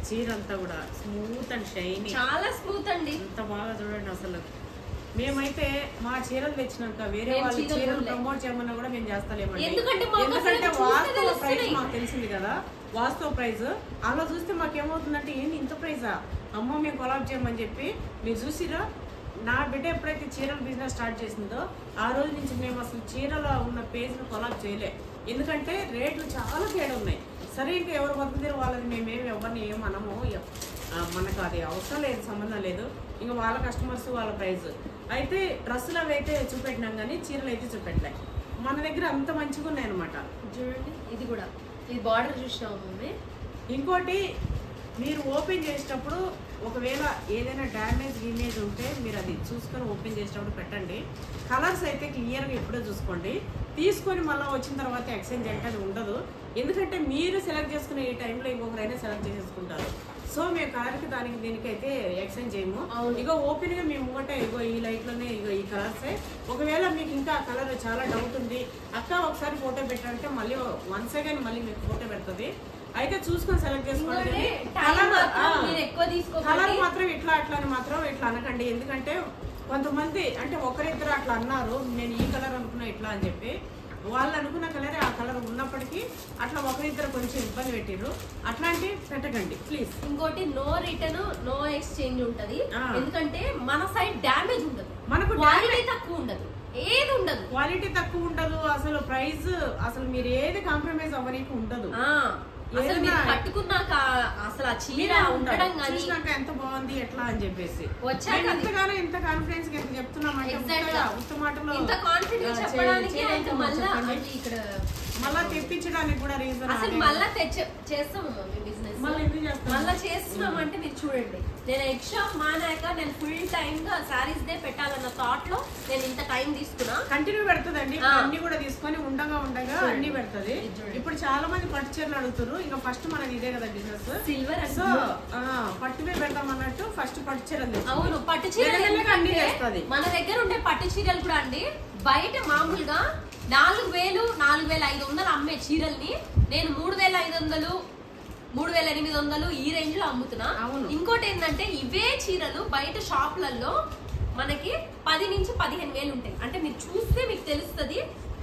చీర అంతా కూడా స్మూత్ అండ్ షైనీ, చాలా స్మూత్ అండి. ఎంత బాగా చూడండి. అసలు మేమైతే మా చీరలు తెచ్చినాక వేరే వాళ్ళ చీరలు ప్రమోట్ చేయమన్నా కూడా మేము చేస్తలేమండి. ఎందుకంటే వాస్తవ ప్రైస్ మాకు తెలిసింది కదా, వాస్తవ ప్రైస్. అలా చూస్తే మాకేమవుతుందంటే ఏంటి ఇంత ప్రైజా అమ్మో మేము కొలాబ్ చేయమని చెప్పి. మీరు చూసిరా నా బిడ్డ ఎప్పుడైతే చీరల బిజినెస్ స్టార్ట్ చేసిందో ఆ రోజు నుంచి మేము అసలు చీరలో ఉన్న పేజ్ను కొలాబ్ చేయలే. ఎందుకంటే రేట్లు చాలా తేడా ఉన్నాయి. సరే ఇంకా ఎవరు బతుకుతారు వాళ్ళది మేమేమి ఎవరిని ఏమనము, మనకు అది అవసరం లేదు, సంబంధం లేదు. ఇంకా వాళ్ళ కస్టమర్స్ వాళ్ళ ప్రైస్. అయితే డ్రెస్సులు అవి అయితే చూపెట్టినాం కానీ చీరలు అయితే చూపెట్టలే. మన దగ్గర అంత మంచిగా ఉన్నాయి అనమాట. చూడండి ఇది కూడా, ఇది బార్డర్ చూసినాము. ఇంకోటి మీరు ఓపెన్ చేసేటప్పుడు ఒకవేళ ఏదైనా డ్యామేజ్ ఇమేజ్ ఉంటే మీరు అది చూసుకొని ఓపెన్ చేసేటప్పుడు పెట్టండి. కలర్స్ అయితే క్లియర్గా ఎప్పుడో చూసుకోండి. తీసుకొని మళ్ళీ వచ్చిన తర్వాత ఎక్స్చేంజ్ అంటే అది ఉండదు. ఎందుకంటే మీరు సెలెక్ట్ చేసుకునే ఈ టైంలో ఇంకొకరైనా సెలెక్ట్ చేసేసుకుంటారు. సో మేము కలర్కి దానికి దీనికైతే ఎక్స్చేంజ్ చేయము. ఇగో ఓపెన్గా మేము ముంగట ఇగో ఈ లైట్లోనే ఇగో ఈ కలర్సే. ఒకవేళ మీకు ఇంకా కలర్ చాలా డౌట్ ఉంది అక్క ఒకసారి ఫోటో పెట్టాలంటే మళ్ళీ వన్స్ అగైన్ మళ్ళీ మీకు ఫోటో పెడుతుంది. అయితే చూసుకొని సెలెక్ట్ చేసుకోండి. కలర్ మాత్రం ఇట్లా అట్లా అని మాత్రం ఇట్లా అనకండి. ఎందుకంటే కొంతమంది అంటే ఒకరిద్దరు అట్లా అన్నారు, నేను ఈ కలర్ అనుకున్నా ఇట్లా అని చెప్పి. వాళ్ళు అనుకున్న కలరే ఆ కలర్ ఉన్నప్పటికీ అట్లా ఒకరిద్దరు కొంచెం ఇబ్బంది పెట్టిర్రు. అట్లాంటి పెట్టకండి ప్లీజ్. ఇంకోటి నో రిటర్న్ నో ఎక్స్చేంజ్ ఉంటది. ఎందుకంటే మన సైడ్ డ్యామేజ్ ఉండదు, మనకు క్వాలిటీ తక్కువ ఉండదు, ఏది ఉండదు, క్వాలిటీ తక్కువ ఉండదు. అసలు ప్రైస్ అసలు మీరు ఏది కాంప్రమైజ్ అవ్వనీకి ఉండదు. అసలు మీరు కట్టుకున్నాక అసలు ఆ చీర ఉండడం కానీ చూసినాక ఎంత బాగుంది ఎట్లా అని చెప్పేసి వచ్చాక ఎంతగానో ఇంత కాన్ఫిడెన్స్ ఎంత చెప్తున్నామంటే ఇంత కాన్ఫిడెన్స్ చెప్పడానికి ఇక్కడ మళ్ళా తెప్పించడానికి కూడా రీజన్. అసలు మళ్ళా చేస్తాము బిజినెస్ మళ్ళా చేస్తున్నాం అంటే మీరు చూడండి. నేను ఎగ్ షాప్ మానాక నేను ఫుల్ టైమ్ గా సారీస్ దే పెట్టాలన్న థాట్ లో నేను ఇంత టైం తీసుకున్నా. కంటిన్యూ పెడుతుందండి అన్ని కూడా తీసుకొని ఉండగా అన్ని పెడుతుంది. ఇప్పుడు చాలా మంది పట్టు చీరలు అడుగుతారు. ఇంకా ఫస్ట్ మనది ఇదే కదా బిజినెస్ సిల్వర్. సో పట్టువే పెడతాం అన్నట్టు ఫస్ట్ పట్టు చీరలు. అవును పట్టు చీరలు అన్ని చేస్తుంది. మన దగ్గర ఉండే పట్టు చీరలు కూడా అండి బయట మామూలుగా 4000 4500 అమ్మే చీరల్ని నేను 3500 3800 ఈ రేంజ్ లో అమ్ముతున్నా. ఇంకోటి ఏంటంటే ఇవే చీరలు బయట షాప్లలో మనకి 10 నుంచి 15,000 ఉంటాయి. అంటే మీరు చూస్తే మీకు తెలుస్తుంది.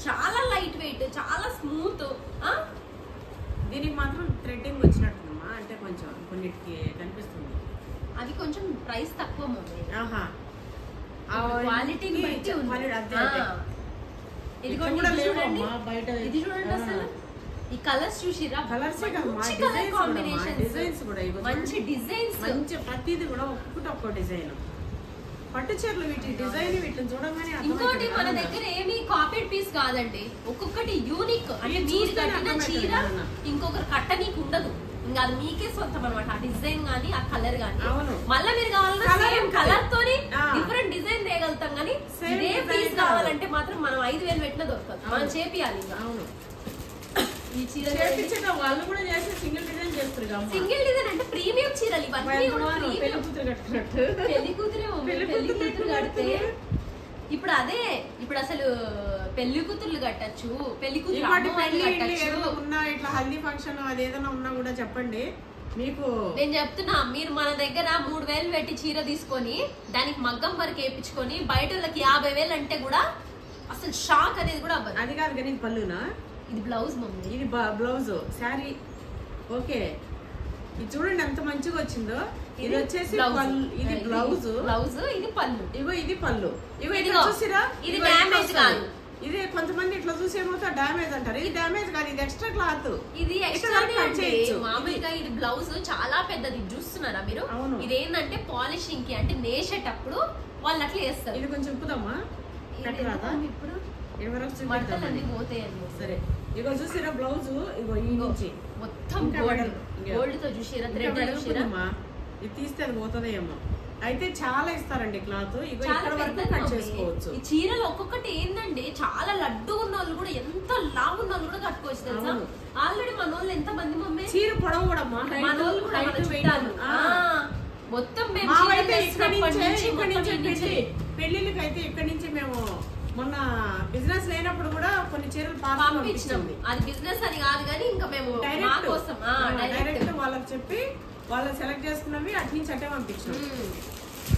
చాలా లైట్ వెయిట్, చాలా స్మూత్. దీనికి మాత్రం థ్రెడ్డింగ్ వచ్చినట్టుమ్మా, అంటే కొంచెం కొన్నిటికి కనిపిస్తుంది. అది కొంచెం ప్రైస్ తక్కువ మమ్మీ. క్వాలిటీని బట్టి ఇది చూడండి, ఇది చూడండి అసలు ఈ కలర్స్ చూసిరా. కలర్స్ మంచి డిజైన్స్, మంచి ప్రతిది కూడా ఒక్కొక్క డిజైన్. పట్టు చీరలు వీటి డిజైన్ వీటిని చూడగానే. ఇంకోటి మన దగ్గర ఏమి కాపీడ్ పీస్ కాదండి, ఒక్కొక్కటి యూనిక్. అంటే మీరు కట్టిన చీర ఇంకొకరు కట్టనీకి ఉండదు. ఇంకా అది మీకే సొంతం అనమాట. ఆ డిజైన్ గానీ ఆ కలర్ గానీ మళ్ళీ మీరు కావాలన్నా సేమ్ కలర్ తోని డిఫరెంట్ డిజైన్ తేగలుగుతాం. కానీ ఇదే పీస్ కావాలంటే మాత్రం మనం 5,000 పెట్టినా దొరకదు. మనం చేపియాలి. అవును ఈ చీర వాళ్ళు కూడా చేస్తే సింగిల్ డిజైన్ చేస్తారు. సింగిల్ డిజైన్ అంటే ప్రీమియం చీరలు ఇవన్నీ. పెళ్లి కూతురు కట్టుకున్నట్టు పెళ్లి కూతురు కడితే ఇప్పుడు అదే ఇప్పుడు అసలు పెళ్లి కూతుర్లు కట్టచ్చు, పెళ్లి కూతురు ఉన్నా ఇట్లా హల్దీ ఫంక్షన్ అదేదైనా ఉన్నా కూడా చెప్పండి. మీకు నేను చెప్తున్నా, మీరు మన దగ్గర 3,000 పెట్టి చీర తీసుకొని దానికి మగ్గం వరకు వేయించుకొని బయట 50,000 అంటే కూడా అసలు షాక్ అనేది కూడా అవ్వదు. అది కాదు కానీ పళ్ళునా, ఇది బ్లౌజ్ మమ్మీ, ఇది బ్లౌజ్ శారీ. ఓకే ఇది చూడండి ఎంత మంచిగా వచ్చిందో. ఇది వచ్చేసి ఇది బ్లౌజ్, ఇది పళ్ళు. ఇగో ఇది పళ్ళు. ఇగో ఇది చూసిరా, ఇది డ్యామేజ్ కాదు, ఇది కొంతమంది ఇట్లా చూసేమో డామేజ్ అంటారు. ఇది డామేజ్ కాదు, ఇది ఎక్స్ట్రా క్లాత్. ఇది ఎక్స్ట్రా మామూలుగా ఇది బ్లౌజ్ చాలా పెద్దది చూస్తున్నారా మీరు? ఇదేంటంటే పాలిషింగ్ కి అంటే నేసేటప్పుడు వాళ్ళు అట్లా వేస్తారు. ఇది కొంచెం ఇప్పుదమ్మా ఇప్పుడు ఎవరొచ్చి పోతాయండి. సరే ఇగో చూసిరా బ్లౌజ్, ఇగో ఈ నుంచి మొత్తం గోల్డ్ తో చూసిరా, థ్రెడ్ చూసిరా. ఇది తీస్తే అది పోతుందేమో. అయితే చాలా ఇస్తారండి క్లాత్. ఇగో ఇక్కడ వరకు కట్ చేసుకోవచ్చు. ఈ చీరలు ఒక్కొక్కటి ఏందండి చాలా లడ్డు ఉన్న వాళ్ళు కూడా, ఎంత లావు ఉన్న వాళ్ళు కూడా కట్టుకోవచ్చు తెలుసా. ఆల్రెడీ మన వాళ్ళు ఎంత మంది మమ్మీ చీర పొడవు కూడా మొత్తం పెళ్లిళ్ళకి అయితే ఇక్కడి నుంచి మేము మొన్న బిజినెస్ లేనప్పుడు కూడా కొన్ని చీరలు పంపించినాము. అది బిజినెస్ అని కాదు కానీ ఇంకా మేము డైరెక్ట్ వాళ్ళకి చెప్పి వాళ్ళు సెలెక్ట్ చేసుకున్నవి అటు నుంచి అట్టే పంపించినాం.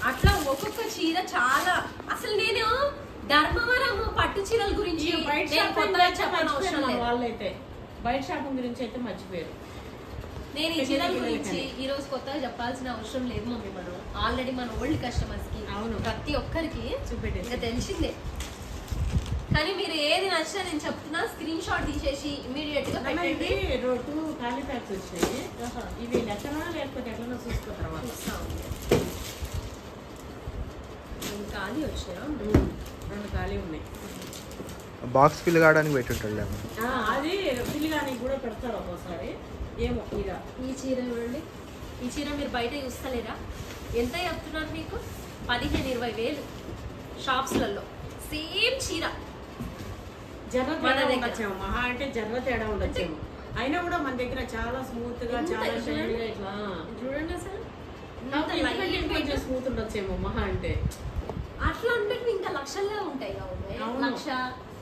అట్లా ఒక్కొక్క చీర చాలా. అసలు నేను ధర్మవరం పట్టు చీరల గురించి వాళ్ళైతే బయట షాపింగ్ గురించి అయితే మర్చిపోయారు. నేను ఈ చీరల గురించి ఈ రోజు కొత్తగా చెప్పాల్సిన అవసరం లేదు మమ్మీ. మనం ఆల్రెడీ మన ఓల్డ్ కస్టమర్స్ కి ప్రతి ఒక్కరికి ఇంకా తెలిసిందే. కానీ మీరు ఏది నచ్చినా నేను చెప్తున్నా స్క్రీన్ షాట్ తీసేసి ఇమీడియట్ గా పెట్టండి. 2 ఖాళీ ప్యాక్స్ వచ్చాయి. ఇవి లెక్కనా లేకపోతే ఎట్లన్నా చూసుకో తర్వాత. ఖాళీ వచ్చాయా? 2 ఖాళీ ఉన్నాయి. బాక్స్ ఫిల్ కావడానికి పెట్టుంటాడు. అది ఫిల్ కానికి కూడా పెడతారు ఒక్కోసారి. ఏమో ఇక ఈ చీర చూడండి. ఈ చీర మీరు బయట చూస్తలేరా? ఎంత చెప్తున్నారు మీకు? 15-20 వేలు షాప్స్లలో. సేమ్ చీర జర్ర తేడా ఉండొచ్చేమో, మహా అంటే జర్ర తేడా ఉండొచ్చేమో. అయినా కూడా మన దగ్గర చాలా స్మూత్ గా చాలా షైనీగా ఇట్లా చూడండి. అసలు కొంచెం స్మూత్ ఉండొచ్చేమో మహా అంటే. అట్లా అంటే ఇంకా లక్షల్లో ఉంటాయి కదా.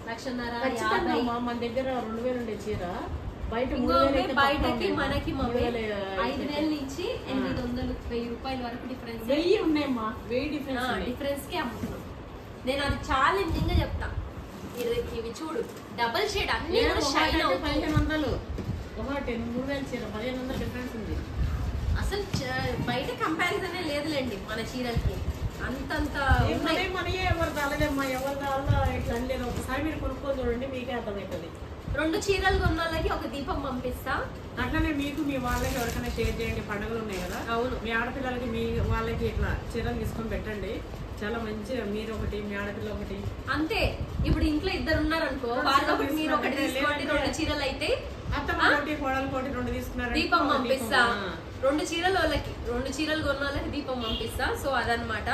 లక్షన్నర మన దగ్గర 2000 ఉండే చీర బయటకి మనకి 5,000 నుంచి 800, 1000 రూపాయల వరకు డిఫరెన్స్. 1000 ఉన్నాయమ్మా. 1000 డిఫరెన్స్ కి అమ్ముతున్నాం. నేను అది ఛాలెంజింగ్ గా చెప్తా. ఇవి చూడు డబుల్ షేడ్ అన్ని షైన్ అవుతాయి. 1500 ఒకటి 3000 చీర 1500 డిఫరెన్స్ ఉంది. అసలు బయట కంపారిజన్ లేదులేండి మన చీరలకి. అంతంత మనయే ఎవరు రాలేదమ్మా. ఎవరు రావాలో ఇట్లా అనలేదు. ఒకసారి మీరు కొనుక్కొని చూడండి, మీకే అర్థమవుతుంది. 2 చీరలు కొన్న వాళ్ళకి ఒక దీపం పంపిస్తా. అట్లనే మీకు మీ వాళ్ళకి ఎవరికైనా షేర్ చేయండి. పండుగలు ఉన్నాయి కదా. అవును. మీ ఆడపిల్లలకి మీ వాళ్ళకి ఇట్లా చీరలు తీసుకొని పెట్టండి. చాలా మంచిగా మీరు ఒకటి మీ ఆడపిల్ల ఒకటి అంతే. ఇప్పుడు ఇంట్లో 2 ఉన్నారు అనుకో, వాళ్ళు ఒకటి మీరు ఒకటి తీసుకోండి. 2 చీరలు అయితే అత్తమ్మ కోడలు కోటి 2 తీసుకున్నారు. దీపం పంపిస్తా. 2 చీరలు వాళ్ళకి, 2 చీరలు కొన్న వాళ్ళకి దీపం పంపిస్తా. సో అదనమాట.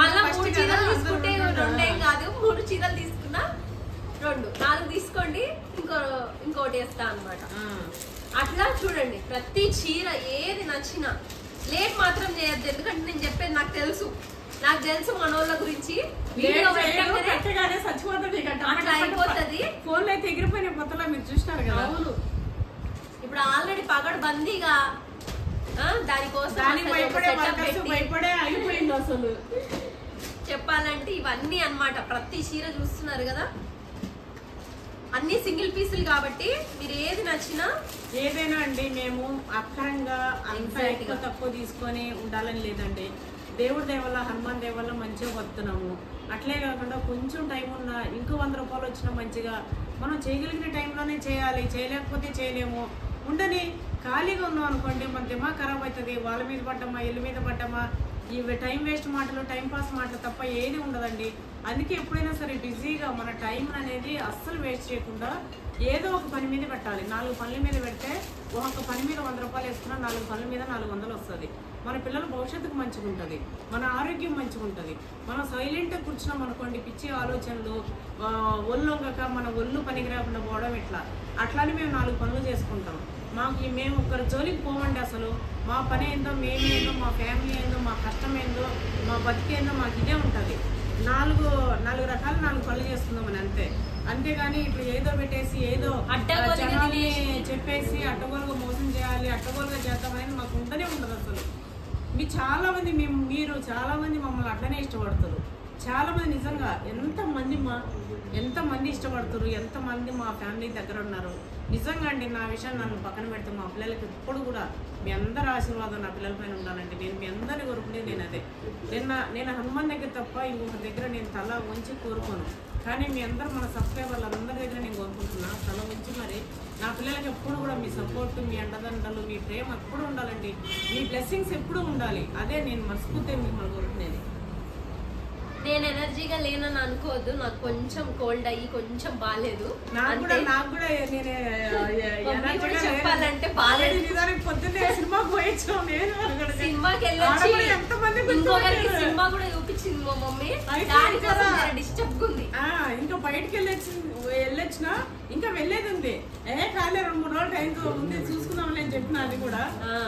మళ్ళా 3 చీరలు తీసుకుంటే 2 ఏం కాదు. 3 చీరలు తీసుకున్నా 2, 4 తీసుకోండి. ఇంకోటి వేస్తా అనమాట. అట్లా చూడండి ప్రతి చీర ఏది నచ్చినా లేట్ మాత్రం చేయొద్దు. ఎందుకంటే నేను చెప్పేది నాకు తెలుసు మనోళ్ళ గురించి. అట్లా అయిపోతుంది. ఫోన్ లో అయితే ఎగిరిపోయిన కొత్తలో మీరు చూసినారు కదా. అవును. ఇప్పుడు ఆల్రెడీ పగడు బందీగా దానికోసం భయపడే అయిపోయింది అసలు. చెప్పాలంటే ఇవన్నీ అన్నమాట. ప్రతి చీర చూస్తున్నారు కదా, అన్ని సింగిల్ పీసులు కాబట్టి మీరు ఏది నచ్చినా ఏదైనా అండి. మేము అక్కరంగా అంత ఎక్కువ తక్కువ తీసుకొని ఉండాలని లేదండి. దేవుడి దేవల్ల హనుమాన్ దేవల్ల మంచిగా వస్తున్నాము. అట్లే కాకుండా కొంచెం టైం ఉన్నా ఇంకో 100 రూపాయలు వచ్చినా మంచిగా మనం చేయగలిగిన టైంలోనే చేయాలి. చేయలేకపోతే చేయలేము. ఉండని ఖాళీగా ఉన్నాం అనుకోండి, మన దిమాగ్ ఖరాబ్ అవుతుంది. వాళ్ళ మీద పడ్డమా, ఇల్లు మీద పడ్డమా, ఇవి టైం వేస్ట్ మాటలు, టైం పాస్ మాటలు తప్ప ఏది ఉండదండి. అందుకే ఎప్పుడైనా సరే బిజీగా మన టైం అనేది అస్సలు వేస్ట్ చేయకుండా ఏదో ఒక పని మీద పెట్టాలి. 4 పనుల మీద పెడితే ఒక పని మీద 100 రూపాయలు వేసుకున్నా 4 పనుల మీద 400 వస్తుంది. మన పిల్లల భవిష్యత్తుకు మంచిగా ఉంటుంది, మన ఆరోగ్యం మంచిగా ఉంటుంది. మనం సైలెంట్గా కూర్చున్నాం అనుకోండి, పిచ్చి ఆలోచనలు, ఒళ్ళొంగక మన ఒళ్ళు పనికి రాకుండా పోవడం అట్లానే మేము 4 పనులు చేసుకుంటాం. మేము ఒకరి జోలికి పోవండి. అసలు మా పని ఏందో, మేమేందో, మా ఫ్యామిలీ ఏందో, మా కష్టం ఏందో, మా బతికేందో మాకు ఇదే ఉంటుంది. 4 రకాల 4 పనులు చేసుకుందామని అంతే. అంతేగాని ఇప్పుడు ఏదో పెట్టేసి ఏదో జనాన్ని చెప్పేసి అడ్డగోలుగా మోసం చేయాలి, అడ్డగోలుగా చేద్దామనేది మాకు ఉండనే ఉండదు అసలు. మీరు చాలా మంది మమ్మల్ని అట్లనే ఇష్టపడతారు. చాలా మంది నిజంగా ఎంతమంది ఇష్టపడతారు, ఎంతమంది మా ఫ్యామిలీ దగ్గర ఉన్నారు. నిజంగా అండి నా విషయం నన్ను పక్కన పెడితే మా పిల్లలకి ఇప్పుడు కూడా మీ అందరి ఆశీర్వాదం నా పిల్లల పైన ఉండాలండి. నేను మీ అందరిని కోరుకునేది నేను అదే. నేను హనుమాన్ దగ్గర తప్ప ఇంకొకరి దగ్గర నేను తల వంచి కోరుకోను. కానీ మీ అందరూ మన సబ్స్క్రైబర్లు అందరి దగ్గర నేను కోరుకుంటున్నా తల ఉంచి మరి నా పిల్లలకి ఎప్పుడు కూడా మీ సపోర్ట్, మీ అండదండలు, మీ ప్రేమ ఎప్పుడు ఉండాలండి. మీ బ్లెస్సింగ్స్ ఎప్పుడు ఉండాలి. అదే నేను మనస్ఫూర్తిగా మిమ్మల్ని కోరుకునేది. నేను ఎనర్జీగా లేనని అనుకోవద్దు, నాకు కొంచెం కోల్డ్ అయ్యి కొంచెం బాగాలేదు. నాకు కూడా చెప్పాలంటే బాగాలేదు. పొద్దున్నే సినిమాకి పోయించాం. నేను సినిమాకి వెళ్ళొచ్చి ఎంతమంది ఇంకొకరికి సినిమా కూడా చూపించింది మా మమ్మీ. దానికోసం డిస్టర్బ్ ఉంది. ఇంకా బయటకి వెళ్ళొచ్చిన ఇంకా వెళ్ళేది ఉంది. కాలే 2-3 రోజులు టైం ఉంది చూసుకున్నామని అని చెప్పిన. అది కూడా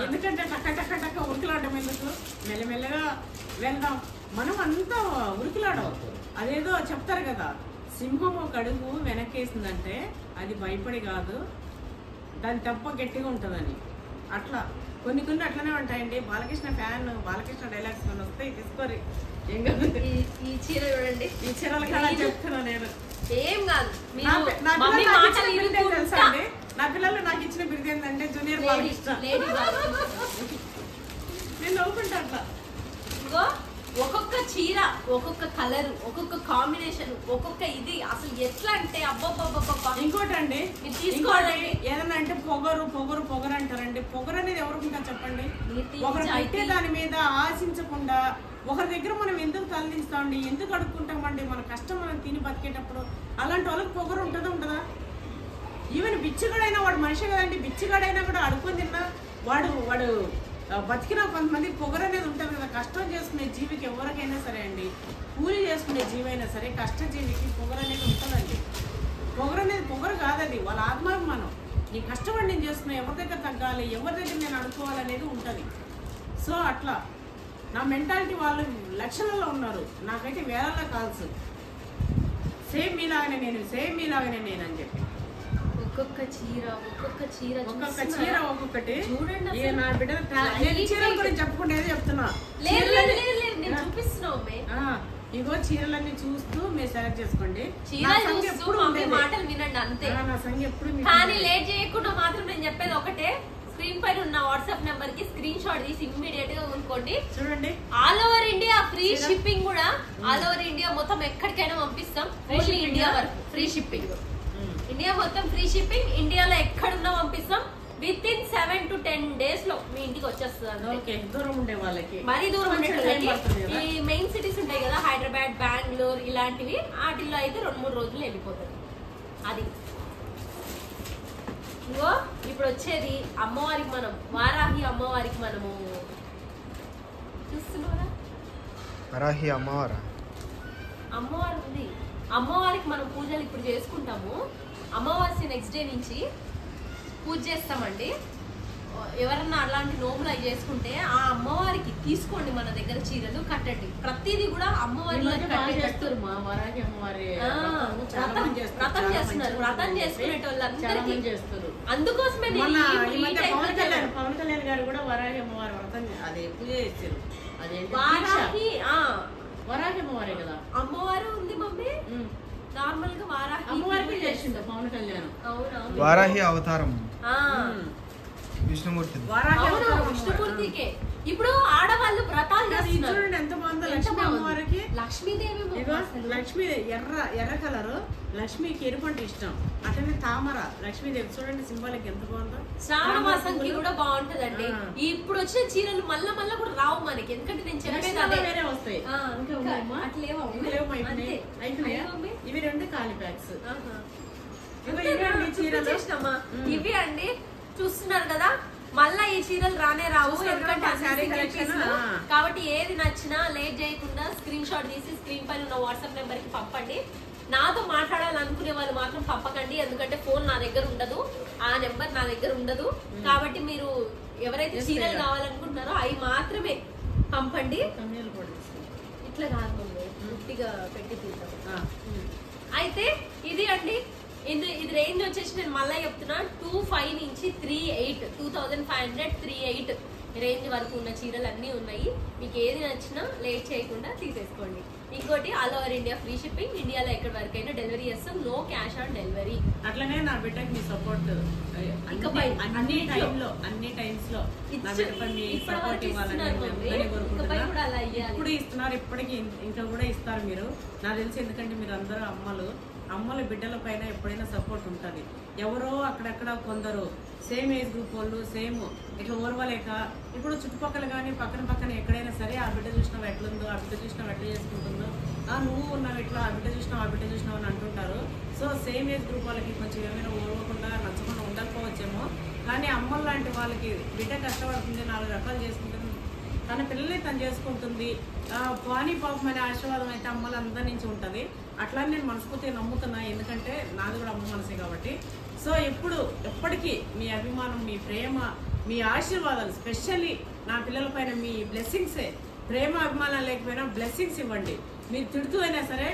ఎందుకంటే టక్క ఉరికిలాడడం ఎందుకు, మెల్లమెల్లగా వెళ్దాం. మనం అంతా ఉరికిలాడం. అదేదో చెప్తారు కదా, సింహం ఒక అడుగు వెనక్కేసిందంటే అది భయపడి కాదు, దాని తప్ప గట్టిగా ఉంటుందని. అట్లా కొన్ని అట్లనే ఉంటాయండి. బాలకృష్ణ ఫ్యాన్, బాలకృష్ణ డైలాగ్స్ కొన్ని వస్తాయి, తీసుకోరు. ఈ చీర చూడండి, ఈ చీరల కాలం చెప్తున్నా నేను. ఏం కాదు, తెలుసా అండి, నా పిల్లలు నాకు ఇచ్చిన బిరుదు ఏంటంటే జూనియర్ బాలకృష్ణ. నేను నవ్వుకుంటా అట్లా. ఒక్కొక్క చీర, ఒక్కొక్క కలర్, ఒక్కొక్క కాంబినేషన్, ఒక్కొక్క ఇది అసలు ఎట్లా అంటే అబ్బబ్బబ్బబ్బ. ఇంకోటి అండి, తీసుకోండి. ఏదన్నా అంటే పొగరు అంటారండి. పొగరు అనేది ఎవరికి చెప్పండి. ఒకరు పెట్టే దాని మీద ఆశించకుండా ఒకరి దగ్గర మనం ఎందుకు తలదిస్తామండి, ఎందుకు అడుక్కుంటామండి. మన కష్టం మనం తిని బతికేటప్పుడు అలాంటి వాళ్ళకి పొగరు ఉంటుందా? ఈవెన్ బిచ్చిగాడైనా వాడు మనిషి కదండి. బిచ్చిగాడైనా కూడా అడుక్కొని తిన్నా వాడు బతికినా కొంతమంది పొగరు అనేది ఉంటుంది కదా. కష్టం చేసుకునే జీవికి ఎవరికైనా సరే అండి, కూలి చేసుకునే జీవి అయినా సరే, కష్టజీవికి పొగరు అనేది ఉంటుందండి. పొగరు కాదది, వాళ్ళ ఆత్మాభిమానం. నీ కష్టపడి నేను చేసుకున్నా, ఎవరి దగ్గర తగ్గాలి, ఎవరి దగ్గర నేను అడుక్కోవాలనేది ఉంటుంది. సో అట్లా నా మెంటాలిటీ వాళ్ళు లక్షలలో ఉన్నారు, నాకైతే వేలల్లో కాల్స్. సేమ్ మీలాగానే నేను అని చెప్పి ఒక్కొక్క చీర ఒక్కొక్కటి చూడండి. నా బిడ్డ చీరల గురించి చెప్పుకుంటేది చెప్తున్నా. ఇగో చీరలన్నీ చూస్తూ మీరు సెలెక్ట్ చేసుకోండి. మాటలు వినండి అంతే. నా సంగతి ఎప్పుడు కానీ లేట్ చేయకుండా మాత్రం నేను చెప్పేది ఒకటే, స్క్రీన్ పైన ఉన్న వాట్సాప్ నెంబర్ కి స్క్రీన్ షాట్ తీసి ఇమ్మీడియట్ గా కొనుక్కోండి. చూడండి, all over India free shipping కూడా. ఆల్ ఓవర్ ఇండియా మొత్తం ఎక్కడికైనా పంపిస్తాం. ఇండియా వరకు ఫ్రీ షిప్పింగ్. ఇండియా మొత్తం ఫ్రీ షిప్పింగ్. ఇండియాలో ఎక్కడున్నా పంపిస్తాం. విత్ ఇన్ 7 to 10 days లో మీ ఇంటికి వచ్చేస్తుంది. దూరం ఉండే వాళ్ళకి, మరీ దూరం ఈ మెయిన్ సిటీస్ ఉంటాయి కదా, హైదరాబాద్, బెంగళూరు ఇలాంటివి, వాటిల్లో అయితే 2-3 రోజులు వెళ్ళిపోతుంది. అది ఇంకో ఇప్పుడు వచ్చేది అమ్మవారికి, మనం వారాహి అమ్మవారికి మనము చూస్తున్నారా, వారాహి అమ్మవారా? అమ్మవారు ఉంది. అమ్మవారికి మనం పూజలు ఇప్పుడు చేసుకుంటాము. అమావాస్య నెక్స్ట్ డే నుంచి పూజ చేస్తామండి. ఎవరన్నా అలాంటి నోములు అవి చేసుకుంటే ఆ అమ్మవారికి తీసుకోండి, మన దగ్గర చీరలు కట్టండి. ప్రతిదీ కూడా అమ్మవారి వ్రతం చేస్తున్నారు. వ్రతం చేసుకునేటోళ్ళందరికీ అందుకోసమే పవన్ కళ్యాణ్ గారు కూడా వరాహి అమ్మవారి వ్రతం అదే పూజ చేస్తారు. వరాహి అమ్మవారే కదా. అమ్మవారు ఉంది మమ్మీ. నార్మల్ గా వారాహి అమ్మవారికి చేసిండు పవన్ కళ్యాణ్. వారాహి అవతారం విష్ణుమూర్తి. విష్ణుమూర్తికే ఇప్పుడు ఆడవాళ్ళు వ్రతాలు చేస్తున్నారు. ఎంత బాగుందో లక్ష్మీ అమ్మవారికి. లక్ష్మీదేవి లక్ష్మీ ఎర్ర కలరు, లక్ష్మికి ఎరుపంట ఇష్టం. అట్లనే తామర లక్ష్మీదేవి. చూడండి సింబాలిక్ ఎంత బాగుందో. శ్రావణ మాసంకి కూడా బాగుంటదండి. ఇప్పుడు వచ్చిన చీరలు మళ్ళా కూడా రావు మనకి, ఎందుకంటే నేను చెప్పేది అదే వేరే వస్తాయి. ఇవి 2 ఖాళీ ప్యాక్స్. ఇవి అండి చూస్తున్నారు కదా, మళ్ళా ఈ చీరలు రానే రావు. కాబట్టి ఏది నచ్చినా లేట్ చేయకుండా స్క్రీన్ షాట్ తీసి స్క్రీన్ పైన ఉన్న వాట్సాప్ నెంబర్ కి పంపండి. నాతో మాట్లాడాలనుకునే వాళ్ళు మాత్రం పంపకండి, ఎందుకంటే ఫోన్ నా దగ్గర ఉండదు, ఆ నెంబర్ నా దగ్గర ఉండదు. కాబట్టి మీరు ఎవరైతే చీరలు కావాలనుకుంటున్నారో అవి మాత్రమే పంపండి. ఇట్లా కాదు, పూర్తిగా పెట్టి తీద్దాం. అయితే ఇది అండి, ఇది రేంజ్ వచ్చేసి నేను మళ్ళీ చెప్తున్నా 2500 నుంచి 38, 2500, 38 రేంజ్ వరకు ఉన్న చీరలు అన్నీ ఉన్నాయి. మీకు ఏది నచ్చినా లేట్ చేయకుండా తీసేసుకోండి. ఇంకోటి all over India free shipping, ఇండియాలో ఎక్కడి వరకు అయినా డెలివరీ చేస్తాం, నో క్యాష్ ఆన్ డెలివరీ. అట్లనే నా బిడ్డకి మీ సపోర్ట్ అన్ని టైమ్స్ లో నా బిడ్డపై మీ సపోర్ట్ ఇవ్వాలని ఇప్పుడు ఇస్తున్నారు, ఇప్పటికి ఇంకా కూడా ఇస్తారు మీరు. నాకు తెలిసి ఎందుకంటే మీరు అందరూ అమ్మల బిడ్డల పైన ఎప్పుడైనా సపోర్ట్ ఉంటుంది. ఎవరో అక్కడక్కడ కొందరు సేమ్ ఏజ్ గ్రూప్ వాళ్ళు సేమ్ ఇట్లా ఓర్వలేక ఇప్పుడు చుట్టుపక్కల కానీ పక్కన ఎక్కడైనా సరే ఆ బిడ్డ చూసినావు ఎట్లుందో, ఆ బిడ్డ చూసినావు ఎట్లా చేసుకుంటుందో, నువ్వు ఉన్నావు ఇట్లా, ఆ బిడ్డ చూసినావు అని అంటుంటారు. సో సేమ్ ఏజ్ గ్రూప్ వాళ్ళకి కొంచెం ఏమైనా ఓర్వకుండా నచ్చకుండా ఉండకపోవచ్చేమో, కానీ అమ్మలు లాంటి వాళ్ళకి బిడ్డ కష్టపడుతుంది, 4 రకాలు చేసుకుంటుంది, తన పిల్లల్ని తను చేసుకుంటుంది, పానీ పాపం అనే ఆశీర్వాదం అయితే అమ్మలందరి నుంచి ఉంటుంది. అట్లా నేను మనస్ఫూర్తిగా నమ్ముతున్నా, ఎందుకంటే నాది కూడా అమ్మ మనసే కాబట్టి. సో ఎప్పటికీ మీ అభిమానం, మీ ప్రేమ, మీ ఆశీర్వాదాలు, స్పెషల్లీ నా పిల్లల పైన మీ బ్లెస్సింగ్సే. ప్రేమ అభిమానం లేకపోయినా బ్లెస్సింగ్స్ ఇవ్వండి. మీరు తిడుతూ అయినా సరే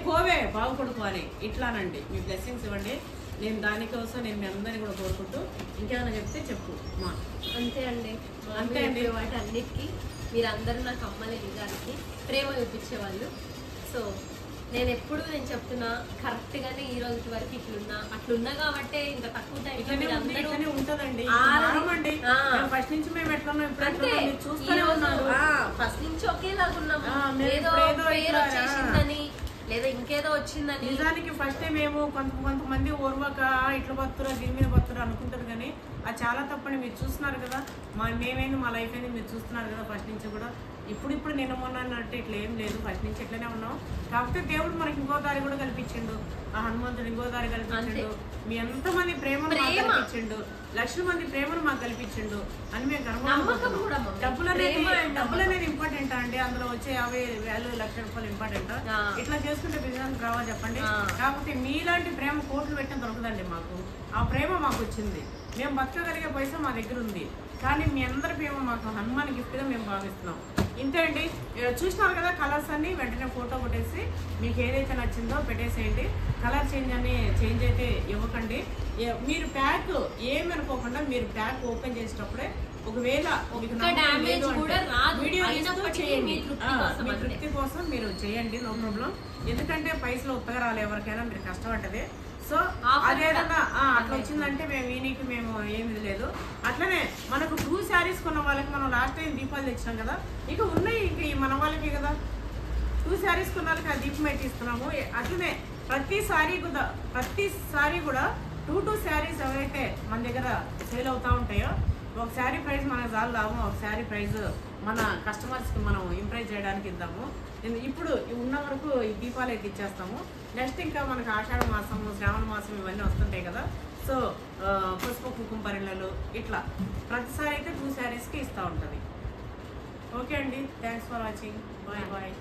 పోవే బాగుపడుకో అని ఇట్లానండి, మీ బ్లెస్సింగ్స్ ఇవ్వండి. నేను దానికోసం నేను మీ అందరినీ కూడా కోరుకుంటూ ఇంకేమైనా చెప్తే చెప్పు మా. అంతే అండి, అంతే అండి. వాటి అన్నిటికీ మీరందరూ నాకు అమ్మలే నిజానికి ప్రేమ చూపించేవాళ్ళు. సో నేను చెప్తున్నా కరెక్ట్ గానే ఈ రోజు వరకు అట్లున్నా కాబట్టి ఇంత తక్కువ టైం ఉంటదండి. ఫస్ట్ నుంచి మేము ఫస్ట్ నుంచి ఒకేలాగా ఉన్నాము, ఏదో పేరు వచ్చేసిందని లేదా ఇంకేదో వచ్చిందని. నిజానికి ఫస్ట్ మేము కొంతమంది ఓర్వక ఇట్లా బతురా దీని మీద బతురా అనుకుంటారు, కానీ అది చాలా తప్పని మీరు చూస్తున్నారు కదా. మేమైంది మా లైఫ్ అయింది మీరు చూస్తున్నారు కదా. ఫస్ట్ నుంచి కూడా ఇప్పుడు నిన్న మొన్న అన్నట్టు ఇట్లా ఏం లేదు, ఫస్ట్ నుంచి ఇట్లనే ఉన్నాం. కాకపోతే దేవుడు మనకి ఇంకో దారి కూడా కల్పించిండు, ఆ హనుమంతుడు ఇంకో దారి కల్పించిండు. మీ ఎంతమంది ప్రేమను కల్పించిండు, లక్షల మంది ప్రేమను మాకు కల్పించిండు అని మేము కనుగొన్నాం. డబ్బులు అనేది ఇంపార్టెంట్ అండి, అందులో వచ్చే 50,000 లక్షల రూపాయలు ఇంపార్టెంట్. ఇట్లా చేసుకుంటే బిజినెస్ రావా చెప్పండి. కాకపోతే మీలాంటి ప్రేమ కోట్లు పెట్టిన దొరకదండి మాకు. ఆ ప్రేమ మాకు వచ్చింది, మేము బతకగలిగే పైసా మా దగ్గర ఉంది. కానీ మీ అందరి ప్రేమ మాకు హనుమాన్ గిఫ్ట్గా మేము భావిస్తున్నాం. ఇంతే అండి. చూసినారు కదా కలర్స్ అన్ని, వెంటనే ఫోటో కొట్టేసి మీకు ఏదైతే నచ్చిందో పెట్టేసేయండి. కలర్ చేంజ్ అయితే ఇవ్వకండి. మీరు ప్యాక్ ఏమనుకోకుండా మీరు ప్యాక్ ఓపెన్ చేసేటప్పుడే ఒకవేళ వీడియో చేయండి, మీ తృప్తి కోసం మీరు చేయండి, నో ప్రాబ్లం. ఎందుకంటే పైసలు ఉత్తగా రాలే ఎవరికైనా, మీరు కష్టపడ్డదే. సో అదేవిధంగా అట్లా వచ్చిందంటే మేము ఏమి లేదు. అట్లనే మనకు 2 శారీస్ కొన్న వాళ్ళకి మనం లాస్ట్ టైం దీపాలు తెచ్చినాం కదా, ఇక ఉన్నాయి ఇంక మన వాళ్ళకి కదా. 2 శారీస్ కొన్న వాళ్ళకి ఆ దీపం అయితే ఇస్తున్నాము. అట్లనే ప్రతిసారి కూడా 2 శారీస్ ఎవరైతే మన దగ్గర సేల్ అవుతూ ఉంటాయో, ఒక శారీ ప్రైస్ మనకు చాలా లాభం, ఒక శారీ ప్రైస్ మన కస్టమర్స్కి మనం ఇంప్రెస్ చేయడానికి ఇద్దాము. ఇప్పుడు ఉన్న వరకు ఈ దీపాలు అయితే ఇచ్చేస్తాము. నెక్స్ట్ ఇంకా మనకు ఆషాఢ మాసం, శ్రావణ మాసం ఇవన్నీ వస్తుంటాయి కదా. సో పసుపు కుంకుమ పరిణలు ఇట్లా ప్రతిసారి అయితే 2 శారీస్కి ఇస్తూ ఉంటుంది. ఓకే అండి, thanks for watching, bye bye.